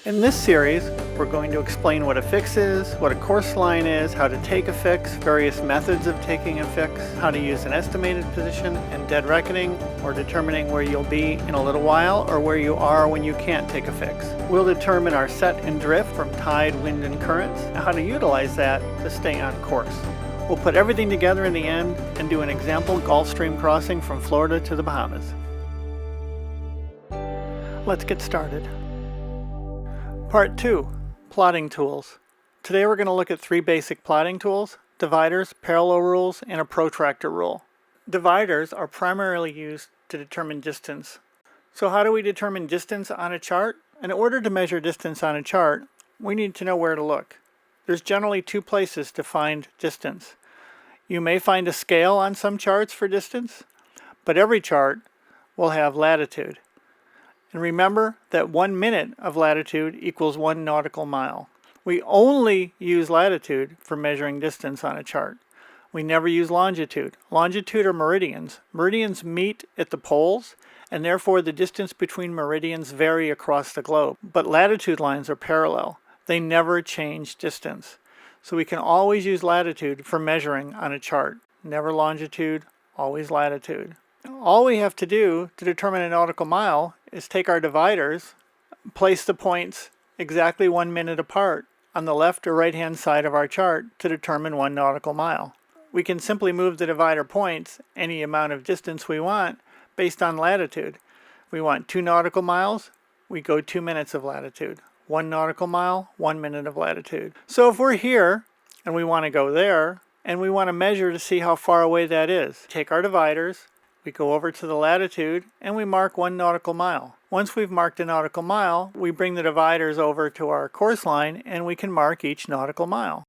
In this series, we're going to explain what a fix is, what a course line is, how to take a fix, various methods of taking a fix, how to use an estimated position and dead reckoning, or determining where you'll be in a little while or where you are when you can't take a fix. We'll determine our set and drift from tide, wind, and currents, and how to utilize that to stay on course. We'll put everything together in the end and do an example Gulf Stream crossing from Florida to the Bahamas. Let's get started. Part 2, Plotting Tools. Today we're going to look at three basic plotting tools: dividers, parallel rules, and a protractor rule. Dividers are primarily used to determine distance. So how do we determine distance on a chart? In order to measure distance on a chart, we need to know where to look. There's generally two places to find distance. You may find a scale on some charts for distance, but every chart will have latitude. And remember that 1 minute of latitude equals 1 nautical mile. We only use latitude for measuring distance on a chart. We never use longitude. Longitude are meridians. Meridians meet at the poles, and therefore the distance between meridians vary across the globe. But latitude lines are parallel. They never change distance. So we can always use latitude for measuring on a chart. Never longitude, always latitude. All we have to do to determine a nautical mile is take our dividers, place the points exactly 1 minute apart on the left or right hand side of our chart to determine 1 nautical mile. We can simply move the divider points any amount of distance we want based on latitude. If we want 2 nautical miles, we go 2 minutes of latitude. 1 nautical mile, 1 minute of latitude. So if we're here and we want to go there and we want to measure to see how far away that is, take our dividers, we go over to the latitude and we mark 1 nautical mile. Once we've marked a nautical mile, we bring the dividers over to our course line and we can mark each nautical mile.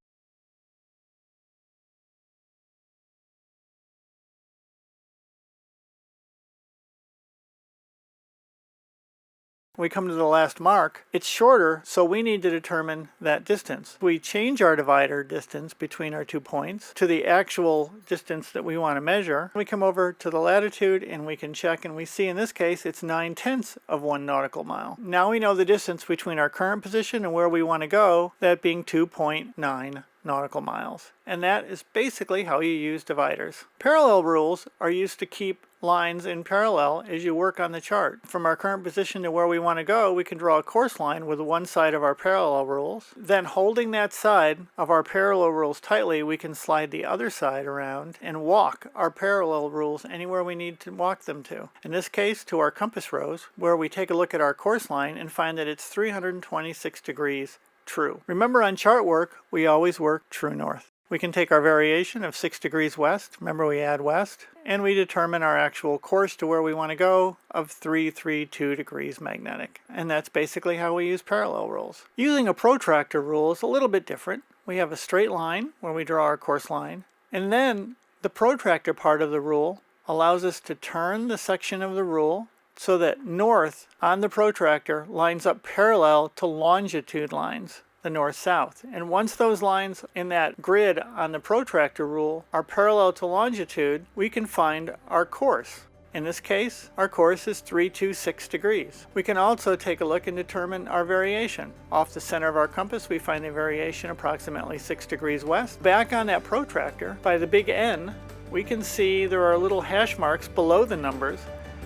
We come to the last mark. It's shorter, so we need to determine that distance. We change our divider distance between our 2 points to the actual distance that we want to measure. We come over to the latitude and we can check, and we see in this case it's 9/10 of 1 nautical mile. Now we know the distance between our current position and where we want to go, that being 2.9 nautical miles. And that is basically how you use dividers. Parallel rules are used to keep lines in parallel as you work on the chart. From our current position to where we want to go, we can draw a course line with one side of our parallel rules. Then holding that side of our parallel rules tightly, we can slide the other side around and walk our parallel rules anywhere we need to walk them to. In this case, to our compass rose, where we take a look at our course line and find that it's 326 degrees true. Remember, on chart work, we always work true north. We can take our variation of 6 degrees west, remember we add west, and we determine our actual course to where we want to go of 332 degrees magnetic. And that's basically how we use parallel rules. Using a protractor rule is a little bit different. We have a straight line where we draw our course line, and then the protractor part of the rule allows us to turn the section of the rule so that north on the protractor lines up parallel to longitude lines, the north-south. And once those lines in that grid on the protractor rule are parallel to longitude, we can find our course. In this case, our course is 326 degrees. We can also take a look and determine our variation. Off the center of our compass, we find the variation approximately 6 degrees west. Back on that protractor, by the big N, we can see there are little hash marks below the numbers,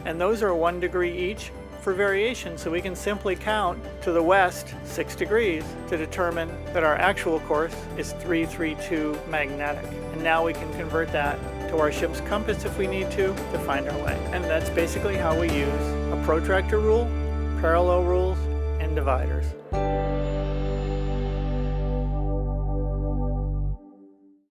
and those are 1 degree each for variation, so we can simply count to the west 6 degrees to determine that our actual course is 332 magnetic. And now we can convert that to our ship's compass if we need to find our way. And that's basically how we use a protractor rule, parallel rules, and dividers.